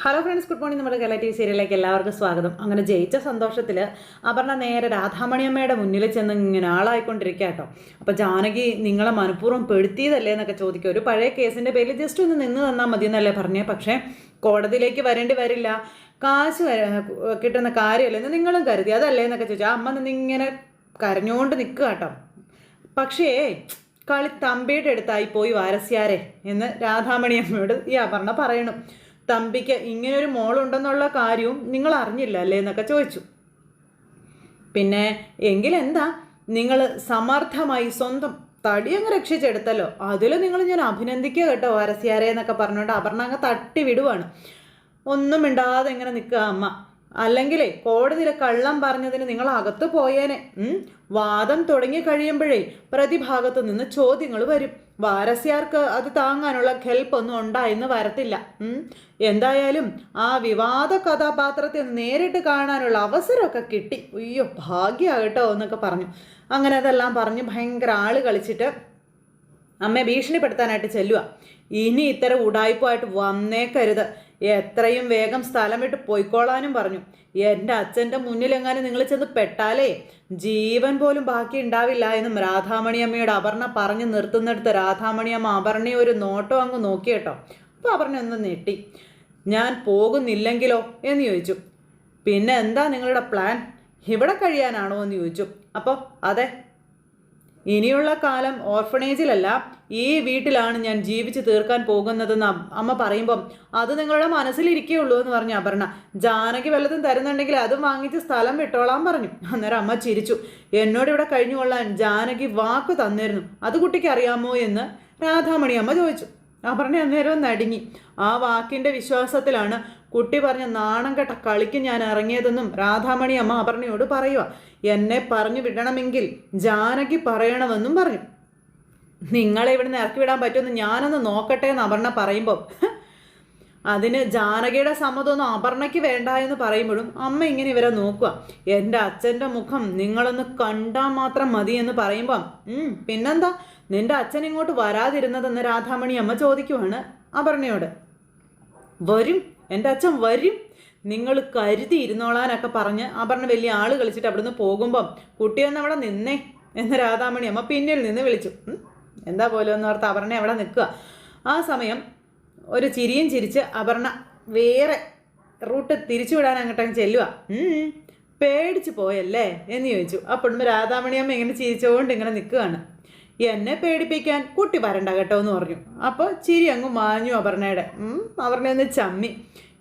Hello friends, good morning. നമ്മുടെ Kerala TV സീരിയലിലേക്ക് എല്ലാവർക്കും സ്വാഗതം. അങ്ങനെ ജയിച്ച സന്തോഷത്തിൽ അപർണ നേരെ രാധാമണിയമ്മയുടെ മുന്നിൽ ചെന്ന് ഇങ്ങനെ ആളായിക്കൊണ്ടിരിക്കുക കേട്ടോ. അപ്പോൾ ജാനകി നിങ്ങളെ മനഃപൂർവ്വം പെടുത്തിയതല്ലേ എന്നൊക്കെ ചോദിക്കുക. ഒരു പഴയ കേസിൻ്റെ പേരിൽ ജസ്റ്റ് ഒന്ന് നിന്ന് തന്നാൽ മതി എന്നല്ലേ പറഞ്ഞേ, പക്ഷേ കോടതിയിലേക്ക് വരേണ്ടി വരില്ല, കാശ് കിട്ടുന്ന കാര്യമല്ലെന്ന് നിങ്ങളും കരുതി അതല്ലേ എന്നൊക്കെ ചോദിച്ചാൽ അമ്മ നിന്നിങ്ങനെ കരഞ്ഞുകൊണ്ട് നിൽക്കുക കേട്ടോ. പക്ഷേ കളി തമ്പിയുടെ അടുത്തായി പോയി വാരസ്യാരെ എന്ന് രാധാമണിയമ്മയോട് ഈ അപർണ പറയണം. തമ്പിക്ക് ഇങ്ങനൊരു മോളുണ്ടെന്നുള്ള കാര്യവും നിങ്ങൾ അറിഞ്ഞില്ല അല്ലേ എന്നൊക്കെ ചോദിച്ചു. പിന്നെ എങ്കിലെന്താ, നിങ്ങൾ സമർത്ഥമായി സ്വന്തം തടിയങ്ങ് രക്ഷിച്ചെടുത്തല്ലോ, അതിൽ നിങ്ങൾ ഞാൻ അഭിനന്ദിക്കുക കേട്ടോ വാരസ്യാരെ എന്നൊക്കെ പറഞ്ഞുകൊണ്ട് അപർണ അങ്ങ് തട്ടി വിടുവാണ്. ഒന്നും മിണ്ടാതെ ഇങ്ങനെ നിൽക്കുക അമ്മ. അല്ലെങ്കിലേ കോടതിയിലെ കള്ളം പറഞ്ഞതിന് നിങ്ങൾ അകത്ത് പോയേനെ. വാദം തുടങ്ങി കഴിയുമ്പോഴേ പ്രതിഭാഗത്തു നിന്ന് ചോദ്യങ്ങൾ വരും. വാരസ്യാർക്ക് അത് താങ്ങാനുള്ള ഹെൽപ്പൊന്നും ഉണ്ടായെന്ന് വരത്തില്ല. എന്തായാലും ആ വിവാദ കഥാപാത്രത്തെ നേരിട്ട് കാണാനുള്ള അവസരമൊക്കെ കിട്ടി. അയ്യോ ഭാഗ്യമാകട്ടോ എന്നൊക്കെ പറഞ്ഞു. അങ്ങനെ അതെല്ലാം പറഞ്ഞ് ഭയങ്കര ആള് കളിച്ചിട്ട് അമ്മയെ ഭീഷണിപ്പെടുത്താനായിട്ട് ചെല്ലുക. ഇനി ഇത്തരം ഉടായ്പായിട്ട് വന്നേക്കരുത്, എത്രയും വേഗം സ്ഥലം വിട്ട് പോയിക്കോളാനും പറഞ്ഞു. എൻ്റെ അച്ഛൻ്റെ മുന്നിലെങ്ങാനും നിങ്ങൾ ചെന്ന് പെട്ടാലേ ജീവൻ പോലും ബാക്കി ഉണ്ടാവില്ല എന്നും രാധാമണിയമ്മയോട് അപർണ പറഞ്ഞു നിർത്തുന്നിടത്ത് രാധാമണിയമ്മ അപർണയെ ഒരു നോട്ടം അങ്ങ് നോക്കി കേട്ടോ. അപ്പോൾ അപർണ ഒന്ന് ഞെട്ടി. ഞാൻ പോകുന്നില്ലെങ്കിലോ എന്ന് ചോദിച്ചു. പിന്നെ എന്താ നിങ്ങളുടെ പ്ലാൻ, ഇവിടെ കഴിയാനാണോ എന്ന് ചോദിച്ചു. അപ്പോൾ അതെ, ഇനിയുള്ള കാലം ഓർഫണേജിലല്ല ഈ വീട്ടിലാണ് ഞാൻ ജീവിച്ച് തീർക്കാൻ പോകുന്നതെന്ന് അമ്മ പറയുമ്പം അത് നിങ്ങളുടെ മനസ്സിലിരിക്കുകയുള്ളൂ എന്ന് പറഞ്ഞു അപർണ. ജാനകി വല്ലതും തരുന്നുണ്ടെങ്കിൽ അതും വാങ്ങിച്ച് സ്ഥലം വിട്ടോളാൻ പറഞ്ഞു. അന്നേരം അമ്മ ചിരിച്ചു. എന്നോട് ഇവിടെ കഴിഞ്ഞുകൊള്ളാൻ ജാനകി വാക്ക് തന്നിരുന്നു, അത് കുട്ടിക്ക് അറിയാമോ എന്ന് രാധാമണി അമ്മ ചോദിച്ചു. അപർണ അന്നേരം നടുങ്ങി. ആ വാക്കിൻ്റെ വിശ്വാസത്തിലാണ് കുട്ടി പറഞ്ഞ നാണം കെട്ട കളിക്ക് ഞാൻ ഇറങ്ങിയതെന്നും രാധാമണി അമ്മ അപർണയോട് പറയുക. എന്നെ പറഞ്ഞു വിടണമെങ്കിൽ ജാനകി പറയണമെന്നും പറഞ്ഞു. നിങ്ങളെ ഇവിടുന്ന് ഇറക്കി വിടാൻ പറ്റുമെന്ന് ഞാനൊന്ന് നോക്കട്ടെ എന്ന് അപർണ പറയുമ്പോൾ അതിന് ജാനകിയുടെ സമ്മതമൊന്നും അപർണയ്ക്ക് വേണ്ട എന്ന് പറയുമ്പോഴും അമ്മ ഇങ്ങനെ ഇവരെ നോക്കുക. എൻ്റെ അച്ഛൻ്റെ മുഖം നിങ്ങളൊന്ന് കണ്ടാൽ മാത്രം മതി എന്ന് പറയുമ്പം പിന്നെന്താ നിന്റെ അച്ഛൻ ഇങ്ങോട്ട് വരാതിരുന്നതെന്ന് രാധാമണി അമ്മ ചോദിക്കുവാണ് അപർണയോട്. വരും, എൻ്റെ അച്ഛൻ വരും, നിങ്ങൾ കരുതി ഇരുന്നോളാനൊക്കെ പറഞ്ഞ് അപർണ വലിയ ആള് കളിച്ചിട്ട് അവിടുന്ന് പോകുമ്പം കുട്ടിയൊന്ന് അവിടെ നിന്നേ എന്ന് രാധാമണി അമ്മ പിന്നിൽ നിന്ന് വിളിച്ചു. എന്താ പോലും എന്ന് ഓർത്ത് അപർണ അവിടെ നിൽക്കുക. ആ സമയം ഒരു ചിരിയും ചിരിച്ച് അപർണ വേറെ റൂട്ട് തിരിച്ചു വിടാൻ അങ്ങോട്ടങ്ങ് ചെല്ലുക. പേടിച്ചു പോയല്ലേ എന്ന് ചോദിച്ചു. അപ്പോഴും രാധാമണിയമ്മ ഇങ്ങനെ ചിരിച്ചുകൊണ്ട് ഇങ്ങനെ നിൽക്കുകയാണ്. എന്നെ പേടിപ്പിക്കാൻ കുട്ടി വരണ്ട കേട്ടോ എന്ന് പറഞ്ഞു. അപ്പോൾ ചിരി അങ്ങ് മാഞ്ഞു അപർണയുടെ. അപർണയൊന്ന് ചമ്മി.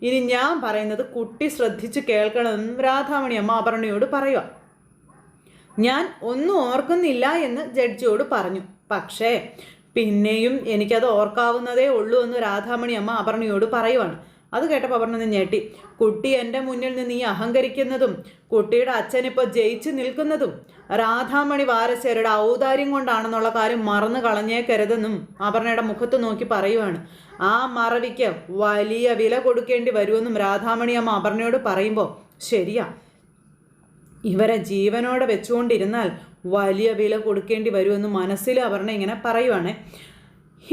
ഇനി ഞാൻ പറയുന്നത് കുട്ടി ശ്രദ്ധിച്ച് കേൾക്കണമെന്നും രാധാമണിയമ്മ അപർണയോട് പറയുക. ഞാൻ ഒന്നും ഓർക്കുന്നില്ല എന്ന് ജഡ്ജിയോട് പറഞ്ഞു, പക്ഷേ പിന്നെയും എനിക്കത് ഓർക്കാവുന്നതേ ഉള്ളൂ എന്ന് രാധാമണി അമ്മ അപർണയോട് പറയുവാണ്. അത് കേട്ടപ്പോൾ അപർണ ഞെട്ടി. കുട്ടി എൻ്റെ മുന്നിൽ നിന്ന് ഈ അഹങ്കരിക്കുന്നതും കുട്ടിയുടെ അച്ഛനിപ്പോൾ ജയിച്ചു നിൽക്കുന്നതും രാധാമണി വാരസ്യാരുടെ ഔദാര്യം കൊണ്ടാണെന്നുള്ള കാര്യം മറന്നു കളഞ്ഞേക്കരുതെന്നും അപർണയുടെ മുഖത്ത് നോക്കി പറയുവാണ്. ആ മറവിക്ക് വലിയ വില കൊടുക്കേണ്ടി വരുമെന്നും രാധാമണി അമ്മ അപർണയോട് പറയുമ്പോൾ ശരിയാ, ഇവരെ ജീവനോടെ വെച്ചുകൊണ്ടിരുന്നാൽ വലിയ വില കൊടുക്കേണ്ടി വരുമെന്ന് മനസ്സിൽ അപർണ ഇങ്ങനെ പറയുവാണേ.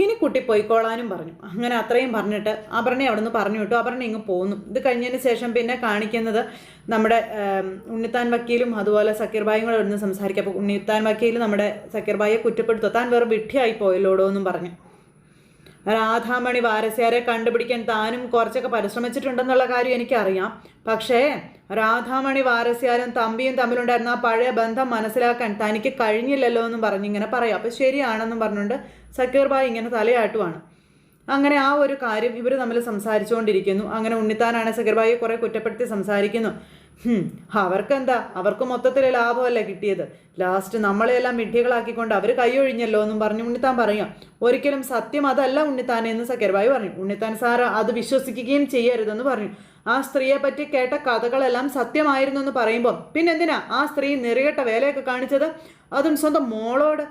ഇനി കുട്ടി പോയിക്കോളാനും പറഞ്ഞു. അങ്ങനെ അത്രയും പറഞ്ഞിട്ട് അപർണ അവിടെ നിന്ന് പറഞ്ഞു വിട്ടു. അപർണ ഇങ്ങ് പോന്നു. ഇത് കഴിഞ്ഞതിന് ശേഷം പിന്നെ കാണിക്കുന്നത് നമ്മുടെ ഉണ്ണിത്താൻ വക്കീലും അതുപോലെ സക്കീർബായും കൂടെ ഇവിടുന്ന് സംസാരിക്കുക. അപ്പോൾ ഉണ്ണിത്താൻ വക്കീൽ നമ്മുടെ സക്കീർബായെ കുറ്റപ്പെടുത്തുക, താൻ വേറെ വിഡ്ഢിയായി പോയല്ലോടോ എന്നും പറഞ്ഞു. രാധാമണി വാരസ്യാരെ കണ്ടുപിടിക്കാൻ താനും കുറച്ചൊക്കെ പരിശ്രമിച്ചിട്ടുണ്ടെന്നുള്ള കാര്യം എനിക്കറിയാം, പക്ഷേ രാധാമണി വാരസ്യാരും തമ്പിയും തമ്മിലുണ്ടായിരുന്ന ആ പഴയ ബന്ധം മനസ്സിലാക്കാൻ തനിക്ക് കഴിഞ്ഞില്ലല്ലോ എന്നും പറഞ്ഞിങ്ങനെ പറയാം. അപ്പോൾ ശരിയാണെന്നും പറഞ്ഞുകൊണ്ട് സക്കീർബായി ഇങ്ങനെ തലയാട്ടുവാണ്. അങ്ങനെ ആ ഒരു കാര്യം ഇവർ തമ്മിൽ സംസാരിച്ചുകൊണ്ടിരിക്കുന്നു. അങ്ങനെ ഉണ്ണിത്താനാണ് സക്കീർബായിയെ കുറേ കുറ്റപ്പെടുത്തി സംസാരിക്കുന്നു. അവർക്കെന്താ, അവർക്ക് മൊത്തത്തിൽ ലാഭമല്ല കിട്ടിയത്, ലാസ്റ്റ് നമ്മളെല്ലാം വിഡ്ഢികളാക്കിക്കൊണ്ട് അവർ കൈയൊഴിഞ്ഞല്ലോ എന്നും പറഞ്ഞു ഉണ്ണിത്താൻ പറയാം. ഒരിക്കലും സത്യം അതല്ല ഉണ്ണിത്താനെ എന്ന് സക്കീർബായി പറഞ്ഞു. ഉണ്ണിത്താൻ സാറ് അത് വിശ്വസിക്കുകയും ചെയ്യരുതെന്ന് പറഞ്ഞു. ആ സ്ത്രീയെ പറ്റി കേട്ട കഥകളെല്ലാം സത്യമായിരുന്നു എന്ന് പറയുമ്പോൾ പിന്നെന്തിനാ ആ സ്ത്രീ നെറികെട്ട വേലയൊക്കെ കാണിച്ചത്, അതും സ്വന്തം മോളോട്?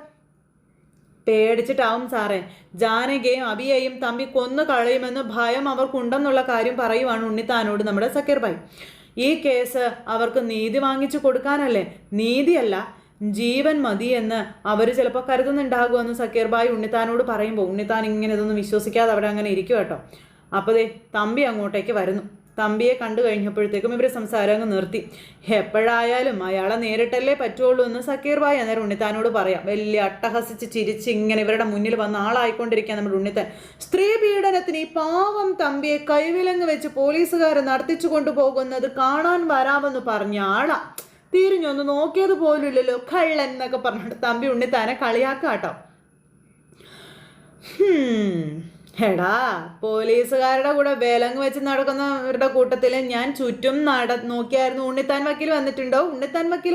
പേടിച്ചിട്ടാവും സാറേ, ജാനകിയെയും അബിയെയും തമ്പി കൊന്നു കളയുമെന്ന് ഭയം അവർക്കുണ്ടെന്നുള്ള കാര്യം പറയുവാണ് ഉണ്ണിത്താനോട് നമ്മുടെ സക്കീർബായി. ഈ കേസ് അവർക്ക് നീതി വാങ്ങിച്ചു കൊടുക്കാനല്ലേ, നീതിയല്ല ജീവൻ മതി എന്ന് അവർ ചിലപ്പോൾ കരുതുന്നുണ്ടാകുമെന്ന് സക്കീർബായി ഉണ്ണിത്താനോട് പറയുമ്പോൾ ഉണ്ണിത്താൻ ഇങ്ങനെ ഇതൊന്നും വിശ്വസിക്കാതെ അവിടെ അങ്ങനെ ഇരിക്കും കേട്ടോ. അപ്പോൾ ദേ തമ്പി അങ്ങോട്ടേക്ക് വരുന്നു. തമ്പിയെ കണ്ടു കഴിഞ്ഞപ്പോഴത്തേക്കും ഇവർ സംസാരം അങ്ങ് നിർത്തി. എപ്പോഴായാലും അയാളെ നേരിട്ടല്ലേ പറ്റുള്ളൂ എന്ന് സക്കീർ ഭായ് അന്നേരം ഉണ്ണിത്താനോട് പറയാം. വലിയ അട്ടഹസിച്ച് ചിരിച്ച് ഇങ്ങനെ ഇവരുടെ മുന്നിൽ വന്ന ആളായിക്കൊണ്ടിരിക്കുക നമ്മുടെ ഉണ്ണിത്താൻ. സ്ത്രീ പീഡനത്തിന് ഈ പാവം തമ്പിയെ കൈവിലങ്ങ് വെച്ച് പോലീസുകാർ നടത്തിച്ചു കൊണ്ടുപോകുന്നത് കാണാൻ വരാമെന്ന് പറഞ്ഞ ആളാ. തിരിഞ്ഞൊന്ന് നോക്കിയത് പോലും ഇല്ലല്ലോ, കള്ളൻ എന്നൊക്കെ പറഞ്ഞിട്ട് തമ്പി ഉണ്ണിത്താനെ കളിയാക്കാട്ടോ. എടാ, പോലീസുകാരുടെ കൂടെ വിലങ്ങ് വെച്ച് നടക്കുന്നവരുടെ കൂട്ടത്തിൽ ഞാൻ ചുറ്റും നോക്കിയായിരുന്നു ഉണ്ണിത്താൻ വക്കീൽ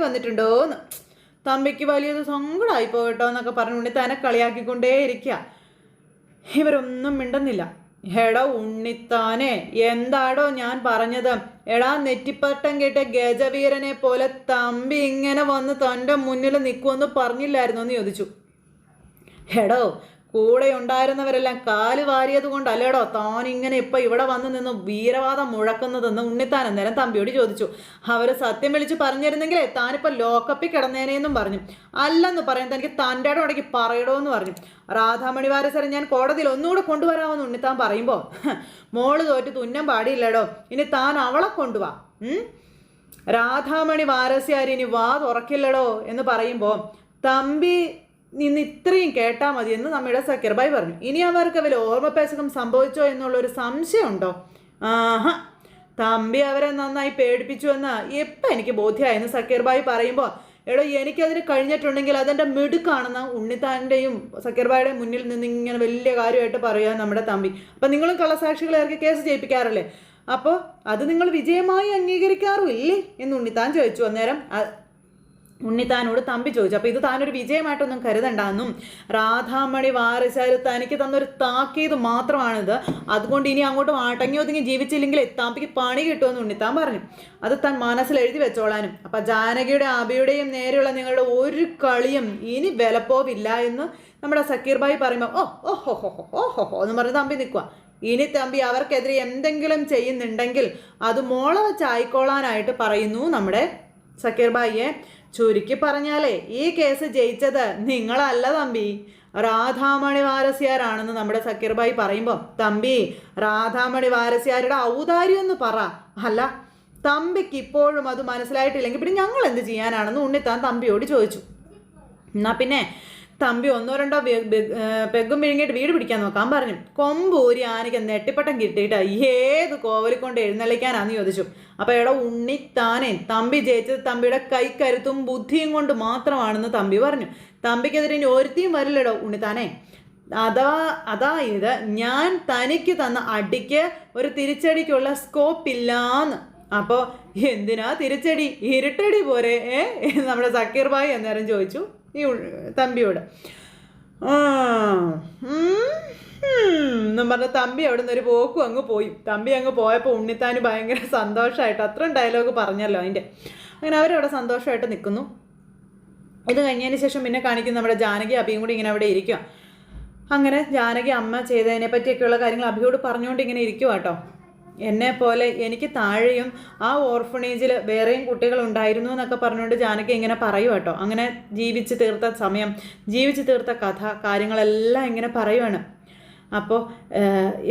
വന്നിട്ടുണ്ടോ എന്ന്. തമ്പിക്ക് വലിയൊരു സങ്കടമായി പോകട്ടോ എന്നൊക്കെ പറഞ്ഞ് ഉണ്ണിത്താനെ കളിയാക്കിക്കൊണ്ടേ ഇരിക്കുക. ഇവരൊന്നും മിണ്ടുന്നില്ല. എടാ ഉണ്ണിത്താനെ, എന്താടോ ഞാൻ പറഞ്ഞത്? എടാ നെറ്റിപ്പട്ടം കേട്ട ഗജവീരനെ പോലെ തമ്പി ഇങ്ങനെ വന്ന് തൻ്റെ മുന്നിൽ നിൽക്കുമെന്ന് പറഞ്ഞില്ലായിരുന്നു എന്ന് ചോദിച്ചു. എടോ, കൂടെ ഉണ്ടായിരുന്നവരെല്ലാം കാല് വാരിയത് കൊണ്ടല്ലേടോ താൻ ഇങ്ങനെ ഇപ്പം ഇവിടെ വന്ന് നിന്ന് വീരവാദം മുഴക്കുന്നതെന്ന് ഉണ്ണിത്താൻ അന്നേരം തമ്പിയോട് ചോദിച്ചു. അവർ സത്യം വിളിച്ച് പറഞ്ഞിരുന്നെങ്കിലേ താനിപ്പോൾ ലോക്കപ്പിൽ കിടന്നേനെന്നും പറഞ്ഞു. അല്ലെന്ന് പറയാൻ തനിക്ക് തൻ്റെ ഇടയ്ക്ക് പറയടോ എന്ന് പറഞ്ഞു. രാധാമണി വാരസരെ ഞാൻ കോടതിയിൽ ഒന്നുകൂടെ കൊണ്ടുവരാമെന്ന് ഉണ്ണിത്താൻ പറയുമ്പോൾ, മോള് തോറ്റ് തുന്നം പാടിയില്ലടോ, ഇനി താൻ അവളെ കൊണ്ടുവാ. രാധാമണി വാരസ്യാരി ഇനി വാ തുറക്കില്ലടോ എന്ന് പറയുമ്പോൾ തമ്പി നിന്ന് ഇത്രയും കേട്ടാൽ മതി എന്ന് നമ്മുടെ സക്കീർ ഭായ് പറഞ്ഞു. ഇനി അവർക്ക് വല്ല ഓർമ്മപ്പേശകം സംഭവിച്ചോ എന്നുള്ളൊരു സംശയമുണ്ടോ? ആഹാ, തമ്പി അവരെ നന്നായി പേടിപ്പിച്ചു എന്ന് എപ്പം എനിക്ക് ബോധ്യമായെന്ന് സക്കീർ ഭായ് പറയുമ്പോൾ, എടോ എനിക്കതിന് കഴിഞ്ഞിട്ടുണ്ടെങ്കിൽ അതെൻ്റെ മിടുക്കാണെന്ന് ഉണ്ണിത്താൻ്റെയും സക്കീർ ഭായിയുടെയും മുന്നിൽ നിന്ന് ഇങ്ങനെ വലിയ കാര്യമായിട്ട് പറയുക നമ്മുടെ തമ്പി. അപ്പം നിങ്ങളും കള്ളസാക്ഷികളെ ഇറക്കി കേസ് ചെയ്യിപ്പിക്കാറല്ലേ, അപ്പോൾ അത് നിങ്ങൾ വിജയമായി അംഗീകരിക്കാറുമില്ലേ എന്ന് ഉണ്ണിത്താൻ ചോദിച്ചു. അന്നേരം ഉണ്ണിത്താനോട് തമ്പി ചോദിച്ചു. അപ്പോൾ ഇത് താനൊരു വിജയമായിട്ടൊന്നും കരുതണ്ടെന്നും രാധാമണി വാരസാര് തനിക്ക് തന്നൊരു താക്കീത് മാത്രമാണിത്, അതുകൊണ്ട് ഇനി അങ്ങോട്ട് അടങ്ങി ഒതുങ്ങി ജീവിച്ചില്ലെങ്കിൽ തമ്പിക്ക് പണി കിട്ടുമെന്ന് ഉണ്ണിത്താൻ പറഞ്ഞു. അത് താൻ മനസ്സിൽ എഴുതി വെച്ചോളാനും. അപ്പം ജാനകിയുടെ അബിയുടെയും നേരെയുള്ള നിങ്ങളുടെ ഒരു കളിയും ഇനി വിലപ്പോവില്ല എന്ന് നമ്മുടെ സക്കീർ ഭായ് പറയുമ്പോൾ ഓഹോ എന്ന് പറഞ്ഞ് തമ്പി നിൽക്കുക. ഇനി തമ്പി അവർക്കെതിരെ എന്തെങ്കിലും ചെയ്യുന്നുണ്ടെങ്കിൽ അത് മോള വെച്ചായിക്കോളാനായിട്ട് പറയുന്നു നമ്മുടെ സക്കീർ ഭായിയെ. ചുരുക്കി പറഞ്ഞാലേ ഈ കേസ് ജയിച്ചത് നിങ്ങളല്ല തമ്പി, രാധാമണി വാരസ്യാരാണെന്ന് നമ്മുടെ സക്കീർ ഭായ് പറയുമ്പോൾ, തമ്പി രാധാമണി വാരസ്യാരുടെ ഔദാര്യം എന്ന് പറ. അല്ല, തമ്പിക്ക് ഇപ്പോഴും അത് മനസ്സിലായിട്ടില്ലെങ്കിൽ പിന്നെ ഞങ്ങൾ എന്ത് ചെയ്യാനാണെന്ന് ഉണ്ണിത്താൻ തമ്പിയോട് ചോദിച്ചു. എന്നാൽ പിന്നെ തമ്പി ഒന്നോ രണ്ടോ പെഗും വിഴുങ്ങിയിട്ട് വീട് പിടിക്കാൻ നോക്കാൻ പറഞ്ഞു. കൊമ്പൂരി ആനയ്ക്ക് നെട്ടിപ്പട്ടം കിട്ടിയിട്ട് ഏത് കോവലിക്കൊണ്ട് എഴുന്നള്ളിക്കാനാന്ന് ചോദിച്ചു. അപ്പോൾ എടോ ഉണ്ണിത്താനെ, തമ്പി ജയിച്ചത് തമ്പിയുടെ കൈക്കരുത്തും ബുദ്ധിയും കൊണ്ട് മാത്രമാണെന്ന് തമ്പി പറഞ്ഞു. തമ്പിക്കെതിരെ ഇനി ഒരുത്തിയും വരില്ലടോ ഉണ്ണിത്താനെ. അതായത് ഞാൻ തനിക്ക് തന്ന അടിക്ക് ഒരു തിരിച്ചടിക്കുള്ള സ്കോപ്പില്ലാന്ന്. അപ്പോൾ എന്തിനാ തിരിച്ചടി, ഇരുട്ടടി പോരെ നമ്മുടെ സക്കീർ ഭായ് അന്നേരം ചോദിച്ചു ഈ തമ്പിയോട്. എന്നും പറഞ്ഞ തമ്പി അവിടെ നിന്ന് ഒരു പോക്കും അങ്ങ് പോയി. തമ്പി അങ്ങ് പോയപ്പോൾ ഉണ്ണിത്താന് ഭയങ്കര സന്തോഷമായിട്ട് അത്രയും ഡയലോഗ് പറഞ്ഞല്ലോ അതിൻ്റെ. അങ്ങനെ അവരവിടെ സന്തോഷമായിട്ട് നിൽക്കുന്നു. ഇത് കഴിഞ്ഞതിന് ശേഷം പിന്നെ കാണിക്കുന്ന നമ്മുടെ ജാനകി അഭിയും കൂടി ഇങ്ങനെ അവിടെ ഇരിക്കുക. അങ്ങനെ ജാനകി അമ്മ ചെയ്തതിനെ പറ്റിയൊക്കെയുള്ള കാര്യങ്ങൾ അഭിയോട് പറഞ്ഞുകൊണ്ട് ഇങ്ങനെ ഇരിക്കുക കേട്ടോ. എന്നെപ്പോലെ എനിക്ക് താഴെയും ആ ഓർഫണേജിൽ വേറെയും കുട്ടികളുണ്ടായിരുന്നു എന്നൊക്കെ പറഞ്ഞുകൊണ്ട് ജാനകി ഇങ്ങനെ പറയും കേട്ടോ. അങ്ങനെ ജീവിച്ച് തീർത്ത സമയം, ജീവിച്ച് തീർത്ത കഥ, കാര്യങ്ങളെല്ലാം ഇങ്ങനെ പറയുവാണ്. അപ്പോൾ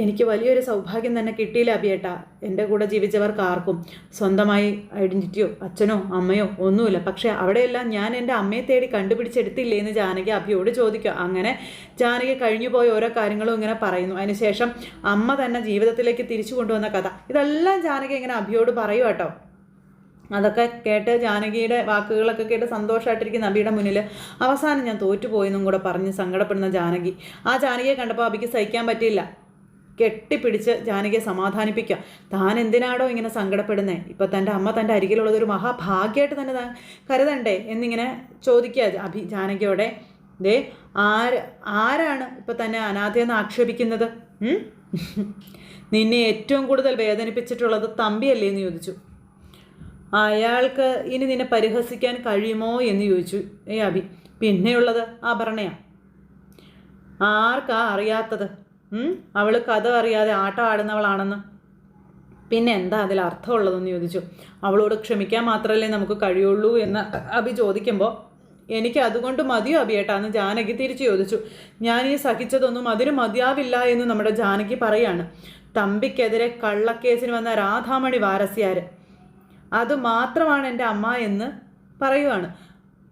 എനിക്ക് വലിയൊരു സൗഭാഗ്യം തന്നെ കിട്ടിയില്ല അഭിയേട്ടാ. എൻ്റെ കൂടെ ജീവിച്ചവർക്ക് ആർക്കും സ്വന്തമായി ഐഡൻറ്റിറ്റിയോ അച്ഛനോ അമ്മയോ ഒന്നുമില്ല. പക്ഷേ അവിടെയെല്ലാം ഞാൻ എൻ്റെ അമ്മയെ തേടി കണ്ടുപിടിച്ചെടുത്തില്ലേ എന്ന് ജാനകി അഭിയോട് ചോദിക്കുക. അങ്ങനെ ജാനകി കഴിഞ്ഞു പോയ ഓരോ കാര്യങ്ങളും ഇങ്ങനെ പറയുന്നു. അതിനുശേഷം അമ്മ തന്നെ ജീവിതത്തിലേക്ക് തിരിച്ചു കൊണ്ടുവന്ന കഥ, ഇതെല്ലാം ജാനകി ഇങ്ങനെ അഭിയോട് പറയും കേട്ടോ. അതൊക്കെ കേട്ട് ജാനകിയുടെ വാക്കുകളൊക്കെ കേട്ട് സന്തോഷമായിട്ടിരിക്കുന്ന അബിയുടെ മുന്നിൽ അവസാനം ഞാൻ തോറ്റുപോയെന്നും കൂടെ പറഞ്ഞ് സങ്കടപ്പെടുന്ന ജാനകി. ആ ജാനകിയെ കണ്ടപ്പോൾ അബിക്ക് സഹിക്കാൻ പറ്റിയില്ല. കെട്ടിപ്പിടിച്ച് ജാനകിയെ സമാധാനിപ്പിക്കുക. താൻ എന്തിനാടോ ഇങ്ങനെ സങ്കടപ്പെടുന്നത്? ഇപ്പോൾ തൻ്റെ അമ്മ തൻ്റെ അരികിലുള്ളതൊരു മഹാഭാഗ്യമായിട്ട് തന്നെ കരുതണ്ടേ എന്നിങ്ങനെ ചോദിക്കുക അബി ജാനകിയോടെ. ദേ ആരാണ് ഇപ്പോൾ തന്നെ അനാഥയെന്ന് ആക്ഷേപിക്കുന്നത്? നിന്നെ ഏറ്റവും കൂടുതൽ വേദനിപ്പിച്ചിട്ടുള്ളത് തമ്പിയല്ലേ എന്ന് ചോദിച്ചു. അയാൾക്ക് ഇനി നിന്നെ പരിഹസിക്കാൻ കഴിയുമോ എന്ന് ചോദിച്ചു അബി. പിന്നെയുള്ളത് അപർണയാണ്. ആർക്കാ അറിയാത്തത്? അവൾ കഥ അറിയാതെ ആട്ടം ആടുന്നവളാണെന്ന്. പിന്നെ എന്താ അതിൽ അർത്ഥമുള്ളതെന്ന് ചോദിച്ചു. അവളോട് ക്ഷമിക്കാൻ മാത്രമല്ലേ നമുക്ക് കഴിയുള്ളൂ എന്ന് അബി ചോദിക്കുമ്പോൾ, എനിക്ക് അതുകൊണ്ട് മതിയോ അബിയേട്ടാന്ന് ജാനകി തിരിച്ചു ചോദിച്ചു. ഞാൻ ഈ സഹിച്ചതൊന്നും അതിന് മതിയാവില്ല എന്ന് നമ്മുടെ ജാനകി പറയാണ്. തമ്പിക്കെതിരെ കള്ളക്കേസിന് വന്ന രാധാമണി വാരസ്യാർ, അതുമാത്രമാണ് എൻ്റെ അമ്മ എന്ന് പറയുവാണ്.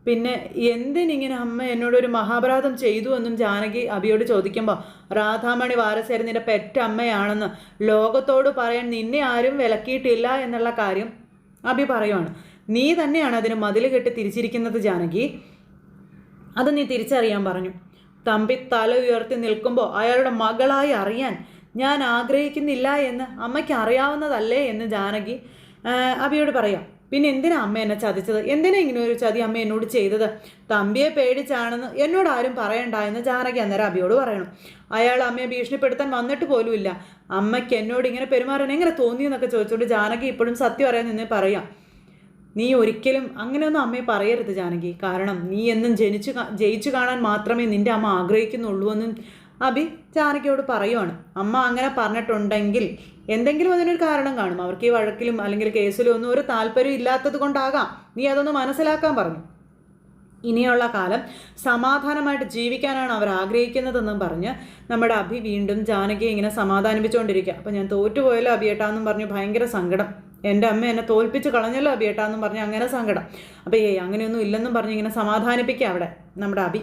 പിന്നെ എന്തിനിങ്ങനെ അമ്മ എന്നോടൊരു മഹാപരാധം ചെയ്തു എന്നും ജാനകി അഭിയോട് ചോദിക്കുമ്പോൾ, രാധാമണി വാരസ്യാർ നിന്റെ പെറ്റമ്മയാണെന്ന് ലോകത്തോട് പറയാൻ നിന്നെ ആരും വിലക്കിയിട്ടില്ല എന്നുള്ള കാര്യം അഭി പറയുവാണ്. നീ തന്നെയാണ് അതിന് മതിൽ കെട്ടി തിരിച്ചിരിക്കുന്നത് ജാനകി, അത് നീ തിരിച്ചറിയാൻ പറഞ്ഞു. തമ്പി തല ഉയർത്തി നിൽക്കുമ്പോൾ അയാളുടെ മകളായി അറിയാൻ ഞാൻ ആഗ്രഹിക്കുന്നില്ല എന്ന് അമ്മയ്ക്ക് അറിയാവുന്നതല്ലേ എന്ന് ജാനകി അഭിയോട് പറയാം. പിന്നെ എന്തിനാ അമ്മ എന്നെ ചതിച്ചത്? എന്തിനാ ഇങ്ങനെ ഒരു ചതി അമ്മ എന്നോട് ചെയ്തത്? തമ്പിയെ പേടിച്ചാണെന്ന് എന്നോട് ആരും പറയണ്ട എന്ന് ജാനകി അന്നേരം അഭിയോട് പറയണം. അയാൾ അമ്മയെ ഭീഷണിപ്പെടുത്താൻ വന്നിട്ട് പോലുമില്ല. അമ്മയ്ക്ക് എന്നോട് ഇങ്ങനെ പെരുമാറാൻ എങ്ങനെ തോന്നിയെന്നൊക്കെ ചോദിച്ചുകൊണ്ട് ജാനകി ഇപ്പോഴും സത്യം അറിയാൻ നിന്ന് പറയാം. നീ ഒരിക്കലും അങ്ങനെയൊന്നും അമ്മയെ പറയരുത് ജാനകി, കാരണം നീ എന്നും ജയിച്ചു കാണാൻ മാത്രമേ നിൻ്റെ അമ്മ ആഗ്രഹിക്കുന്നുള്ളൂ എന്നും അഭി ജാനകിയോട് പറയുവാണ്. അമ്മ അങ്ങനെ പറഞ്ഞിട്ടുണ്ടെങ്കിൽ എന്തെങ്കിലും അതിനൊരു കാരണം കാണും. അവർക്ക് ഈ വഴക്കിലും അല്ലെങ്കിൽ കേസിലും ഒന്നും ഒരു താല്പര്യം ഇല്ലാത്തത് കൊണ്ടാകാം. നീ അതൊന്ന് മനസ്സിലാക്കാൻ പറഞ്ഞു. ഇനിയുള്ള കാലം സമാധാനമായിട്ട് ജീവിക്കാനാണ് അവർ ആഗ്രഹിക്കുന്നതെന്നും പറഞ്ഞ് നമ്മുടെ അഭി വീണ്ടും ജാനകിയെ ഇങ്ങനെ സമാധാനിപ്പിച്ചുകൊണ്ടിരിക്കുക. അപ്പം ഞാൻ തോറ്റുപോയല്ലോ അഭിയേട്ടാന്നും പറഞ്ഞു ഭയങ്കര സങ്കടം. എൻ്റെ അമ്മ എന്നെ തോൽപ്പിച്ച് കളഞ്ഞല്ലോ അഭിയേട്ടാന്നും പറഞ്ഞ് അങ്ങനെ സങ്കടം. അപ്പോൾ അങ്ങനെയൊന്നും ഇല്ലെന്നും പറഞ്ഞ് ഇങ്ങനെ സമാധാനിപ്പിക്കുക അവിടെ നമ്മുടെ അഭി.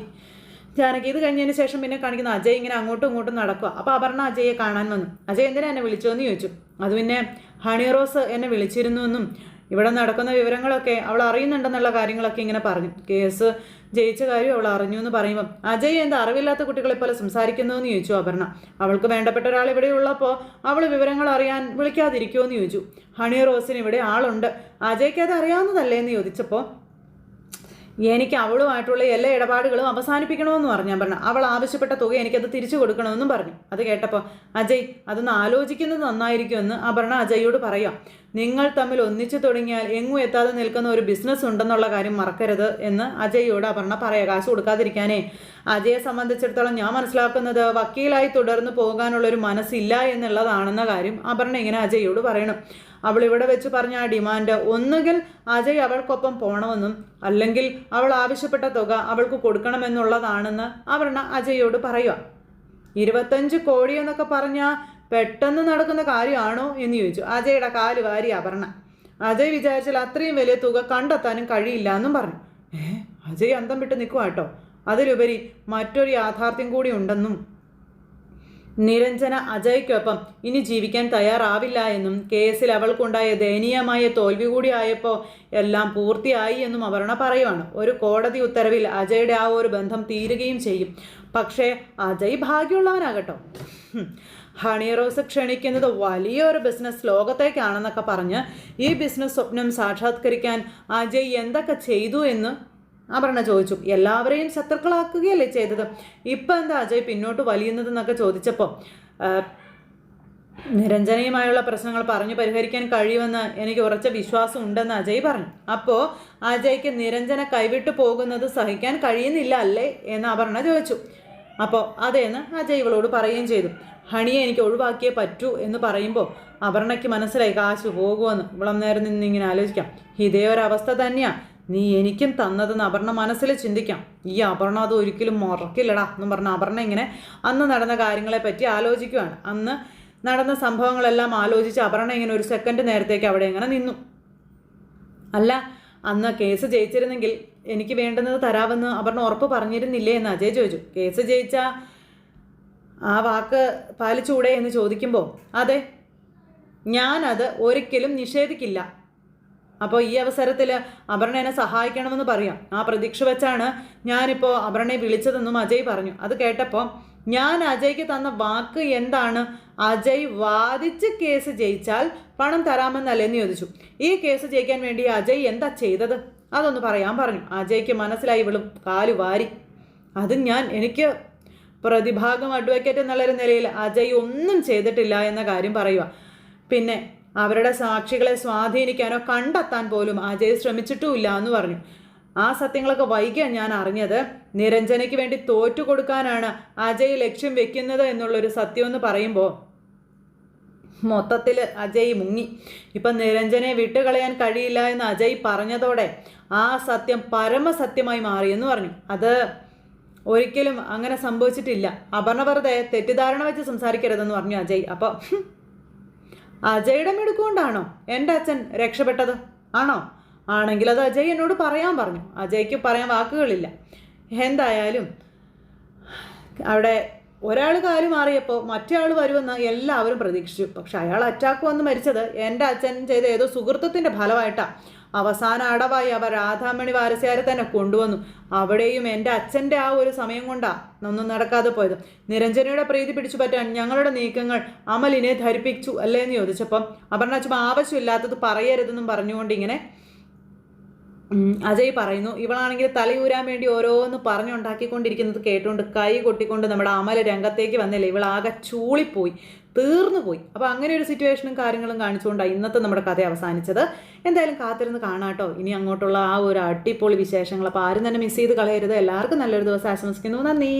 ജാനകി ഇത് കഴിഞ്ഞതിന് ശേഷം പിന്നെ കാണിക്കുന്ന അജയ് ഇങ്ങനെ അങ്ങോട്ടും ഇങ്ങോട്ടും നടക്കുക. അപ്പോൾ അപർണ അജയെ കാണാൻ വന്നു. അജയ് എന്തിനാ എന്നെ വിളിച്ചോന്ന് ചോദിച്ചു. അത് പിന്നെ ഹണി റോസ് എന്നെ വിളിച്ചിരുന്നു എന്നും ഇവിടെ നടക്കുന്ന വിവരങ്ങളൊക്കെ അവൾ അറിയുന്നുണ്ടെന്നുള്ള കാര്യങ്ങളൊക്കെ ഇങ്ങനെ പറഞ്ഞു. കേസ് ജയിച്ച കാര്യം അവൾ അറിഞ്ഞു എന്ന് പറയുമ്പം അജയ് എന്താ അറിവില്ലാത്ത കുട്ടികളെ പോലെ സംസാരിക്കുന്നു എന്ന് ചോദിച്ചു അപർണ. അവൾക്ക് വേണ്ടപ്പെട്ട ഒരാൾ ഇവിടെ ഉള്ളപ്പോൾ അവൾ വിവരങ്ങൾ അറിയാൻ വിളിക്കാതിരിക്കുമോ എന്ന് ചോദിച്ചു. ഹണി റോസിന് ഇവിടെ ആളുണ്ട്, അജയ്ക്ക് അത് അറിയാവുന്നതല്ലേ എന്ന് ചോദിച്ചപ്പോൾ എനിക്ക് അവളുമായിട്ടുള്ള എല്ലാ ഇടപാടുകളും അവസാനിപ്പിക്കണമെന്ന് പറഞ്ഞു അപർണ. അവൾ ആവശ്യപ്പെട്ട തുക എനിക്കത് തിരിച്ചു കൊടുക്കണമെന്നും പറഞ്ഞു. അത് കേട്ടപ്പോൾ അജയ് അതൊന്ന് ആലോചിക്കുന്നത് നന്നായിരിക്കുമെന്ന് അപർണ അജയോട് പറയാം. നിങ്ങൾ തമ്മിൽ ഒന്നിച്ചു തുടങ്ങിയാൽ എങ്ങും എത്താതെ നിൽക്കുന്ന ഒരു ബിസിനസ് ഉണ്ടെന്നുള്ള കാര്യം മറക്കരുത് എന്ന് അജയോട് അപർണ പറയാം. കാശ് കൊടുക്കാതിരിക്കാനേ. അജയെ സംബന്ധിച്ചിടത്തോളം ഞാൻ മനസ്സിലാക്കുന്നത് വക്കീലായി തുടർന്ന് പോകാനുള്ളൊരു മനസ്സില്ല എന്നുള്ളതാണെന്ന കാര്യം അപർണ ഇങ്ങനെ അജയോട് പറയണം. അവൾ ഇവിടെ വെച്ച് പറഞ്ഞ ആ ഡിമാൻഡ് ഒന്നുകിൽ അജയ് അവൾക്കൊപ്പം പോകണമെന്നും അല്ലെങ്കിൽ അവൾ ആവശ്യപ്പെട്ട തുക അവൾക്ക് കൊടുക്കണമെന്നുള്ളതാണെന്ന് അപർണ അജയോട് പറയുക. 25 കോടി എന്നൊക്കെ പറഞ്ഞാൽ പെട്ടെന്ന് നടക്കുന്ന കാര്യമാണോ എന്ന് ചോദിച്ചു. അജയുടെ കാല് വാരി അപർണ. അജയ് വിചാരിച്ചാൽ അത്രയും വലിയ തുക കണ്ടെത്താനും കഴിയില്ല എന്നും പറഞ്ഞു. അജയ് അന്തം വിട്ട് നിൽക്കുക കേട്ടോ. അതിലുപരി മറ്റൊരു യാഥാർത്ഥ്യം കൂടി ഉണ്ടെന്നും നിരഞ്ജന അജയ്ക്കൊപ്പം ഇനി ജീവിക്കാൻ തയ്യാറാവില്ല എന്നും കേസിൽ അവൾക്കുണ്ടായ ദയനീയമായ തോൽവി കൂടി ആയപ്പോൾ എല്ലാം പൂർത്തിയായി എന്നും അപർണ പറയുവാണ്. ഒരു കോടതി ഉത്തരവിൽ അജയുടെ ആ ഒരു ബന്ധം തീരുകയും ചെയ്യും. പക്ഷേ അജയ് ഭാഗ്യമുള്ളവനാകട്ടോ. ഹണി റോസ് ക്ഷണിക്കുന്നത് വലിയൊരു ബിസിനസ് ലോകത്തേക്കാണെന്നൊക്കെ പറഞ്ഞ് ഈ ബിസിനസ് സ്വപ്നം സാക്ഷാത്കരിക്കാൻ അജയ് എന്തൊക്കെ ചെയ്തു എന്ന് അപർണ ചോദിച്ചു. എല്ലാവരെയും ശത്രുക്കളാക്കുകയല്ലേ ചെയ്തത്, ഇപ്പം എന്താ അജയ് പിന്നോട്ട് വലിയുന്നതെന്നൊക്കെ ചോദിച്ചപ്പോൾ നിരഞ്ജനയുമായുള്ള പ്രശ്നങ്ങൾ പറഞ്ഞു പരിഹരിക്കാൻ കഴിയുമെന്ന് എനിക്ക് ഉറച്ച വിശ്വാസം ഉണ്ടെന്ന് അജയ് പറഞ്ഞു. അപ്പോൾ അജയ്ക്ക് നിരഞ്ജന കൈവിട്ടു പോകുന്നത് സഹിക്കാൻ കഴിയുന്നില്ല അല്ലേ എന്ന് അപർണ ചോദിച്ചു. അപ്പോൾ അതേന്ന് അജയ് ഇവളോട് പറയുകയും ചെയ്തു. ഹണിയെ എനിക്ക് ഒഴിവാക്കിയേ പറ്റൂ എന്ന് പറയുമ്പോൾ അപർണയ്ക്ക് മനസ്സിലായി കാശ് പോകുമെന്ന്. ഇവളം നേരം നിന്നിങ്ങനെ ആലോചിക്കാം. ഇതേ ഒരവസ്ഥ തന്നെയാണ് നീ എനിക്കും തന്നതെന്ന് അപർണ മനസ്സിൽ ചിന്തിക്കാം. ഈ അപർണ അത് ഒരിക്കലും മറക്കില്ലടാ എന്നും പറഞ്ഞ അപർണ ഇങ്ങനെ അന്ന് നടന്ന കാര്യങ്ങളെ പറ്റി ആലോചിക്കുകയാണ്. അന്ന് നടന്ന സംഭവങ്ങളെല്ലാം ആലോചിച്ച് അപർണ ഇങ്ങനെ ഒരു സെക്കൻഡ് നേരത്തേക്ക് അവിടെ ഇങ്ങനെ നിന്നു. അല്ല, അന്ന് കേസ് ജയിച്ചിരുന്നെങ്കിൽ എനിക്ക് വേണ്ടുന്നത് തരാമെന്ന് അപർണ ഉറപ്പ് പറഞ്ഞിരുന്നില്ലേ എന്ന് അജയ് ചോദിച്ചു. കേസ് ജയിച്ച ആ വാക്ക് പാലിച്ചൂടെ എന്ന് ചോദിക്കുമ്പോൾ അതെ, ഞാനത് ഒരിക്കലും നിഷേധിക്കില്ല. അപ്പോൾ ഈ അവസരത്തിൽ അപർണ എന്നെ സഹായിക്കണമെന്ന് പറയാം. ആ പ്രതീക്ഷ വെച്ചാണ് ഞാനിപ്പോൾ അപർണയെ വിളിച്ചതെന്നും അജയ് പറഞ്ഞു. അത് കേട്ടപ്പോൾ ഞാൻ അജയ്ക്ക് തന്ന വാക്ക് എന്താണ്? അജയ് വാദിച്ച് കേസ് ജയിച്ചാൽ പണം തരാമെന്നല്ലേന്ന് ചോദിച്ചു. ഈ കേസ് ജയിക്കാൻ വേണ്ടി അജയ് എന്താ ചെയ്തത് അതൊന്ന് പറയാൻ പറഞ്ഞു. അജയ്ക്ക് മനസ്സിലായി ഇവളും കാലു വാരി. അത് എനിക്ക് പ്രതിഭാഗം അഡ്വക്കേറ്റ് എന്നുള്ളൊരു നിലയിൽ അജയ് ഒന്നും ചെയ്തിട്ടില്ല എന്ന കാര്യം പറയുക. പിന്നെ അവരുടെ സാക്ഷികളെ സ്വാധീനിക്കാനോ കണ്ടെത്താൻ പോലും അജയ് ശ്രമിച്ചിട്ടുമില്ല എന്ന് പറഞ്ഞു. ആ സത്യങ്ങളൊക്കെ വൈകിയാണ് ഞാൻ അറിഞ്ഞത്. നിരഞ്ജനയ്ക്ക് വേണ്ടി തോറ്റു കൊടുക്കാനാണ് അജയ് ലക്ഷ്യം വെക്കുന്നത് എന്നുള്ളൊരു സത്യം എന്ന് പറയുമ്പോൾ മൊത്തത്തിൽ അജയ് മുങ്ങി. ഇപ്പം നിരഞ്ജനെ വിട്ടുകളയാൻ കഴിയില്ല എന്ന് അജയ് പറഞ്ഞതോടെ ആ സത്യം പരമസത്യമായി മാറിയെന്ന് പറഞ്ഞു. അത് ഒരിക്കലും അങ്ങനെ സംഭവിച്ചിട്ടില്ല. അപർണ വെറുതെ തെറ്റിദ്ധാരണ വെച്ച് സംസാരിക്കരുതെന്ന് പറഞ്ഞു അജയ്. അപ്പോൾ അജയുടെ മിടുക്കൊണ്ടാണോ എൻ്റെ അച്ഛൻ രക്ഷപ്പെട്ടത്? ആണോ? ആണെങ്കിൽ അത് അജയ് എന്നോട് പറയാൻ പറഞ്ഞു. അജയ്ക്ക് പറയാൻ വാക്കുകളില്ല. എന്തായാലും അവിടെ ഒരാൾ കാല് മാറിയപ്പോൾ മറ്റേ ആൾ വരുമെന്ന് എല്ലാവരും പ്രതീക്ഷിച്ചു. പക്ഷെ അയാൾ അറ്റാക്ക് വന്ന് മരിച്ചത് എൻ്റെ അച്ഛൻ ചെയ്ത ഏതോ സുഹൃത്തത്തിൻ്റെ ഫലമായിട്ടാണ്. അവസാന അടവായി അവർ രാധാമണി വാരസ്യാരെ തന്നെ കൊണ്ടുവന്നു. അവിടെയും എൻ്റെ അച്ഛൻ്റെ ആ ഒരു സമയം കൊണ്ടാണ് ഒന്നും നടക്കാതെ പോയത്. നിരഞ്ജനയുടെ പ്രീതി പിടിച്ചു പറ്റാൻ ഞങ്ങളുടെ നീക്കങ്ങൾ അമലിനെ ധരിപ്പിച്ചു അല്ലേന്ന് ചോദിച്ചപ്പം അപർണ ചുമ്മാ ആവശ്യമില്ലാത്തത് പറയരുതെന്നും പറഞ്ഞുകൊണ്ട് ഇങ്ങനെ അജയ് പറയുന്നു. ഇവളാണെങ്കിൽ തലയൂരാൻ വേണ്ടി ഓരോന്ന് പറഞ്ഞുണ്ടാക്കിക്കൊണ്ടിരിക്കുന്നത് കേട്ടുകൊണ്ട് കൈ കൊട്ടിക്കൊണ്ട് നമ്മുടെ അമല രംഗത്തേക്ക് വന്നില്ല. ഇവളാകെ ചൂളിപ്പോയി, തീർന്നു പോയി. അപ്പോൾ അങ്ങനെ ഒരു സിറ്റുവേഷനും കാര്യങ്ങളും കാണിച്ചുകൊണ്ടാണ് ഇന്നത്തെ നമ്മുടെ കഥ അവസാനിച്ചത്. എന്തായാലും കാത്തിരുന്ന് കാണാട്ടോ ഇനി അങ്ങോട്ടുള്ള ആ ഒരു അടിപൊളി വിശേഷങ്ങൾ. അപ്പോൾ ആരും തന്നെ മിസ് ചെയ്ത് കളയരുത്. എല്ലാവർക്കും നല്ലൊരു ദിവസം ആശംസിക്കുന്നു. നന്ദി.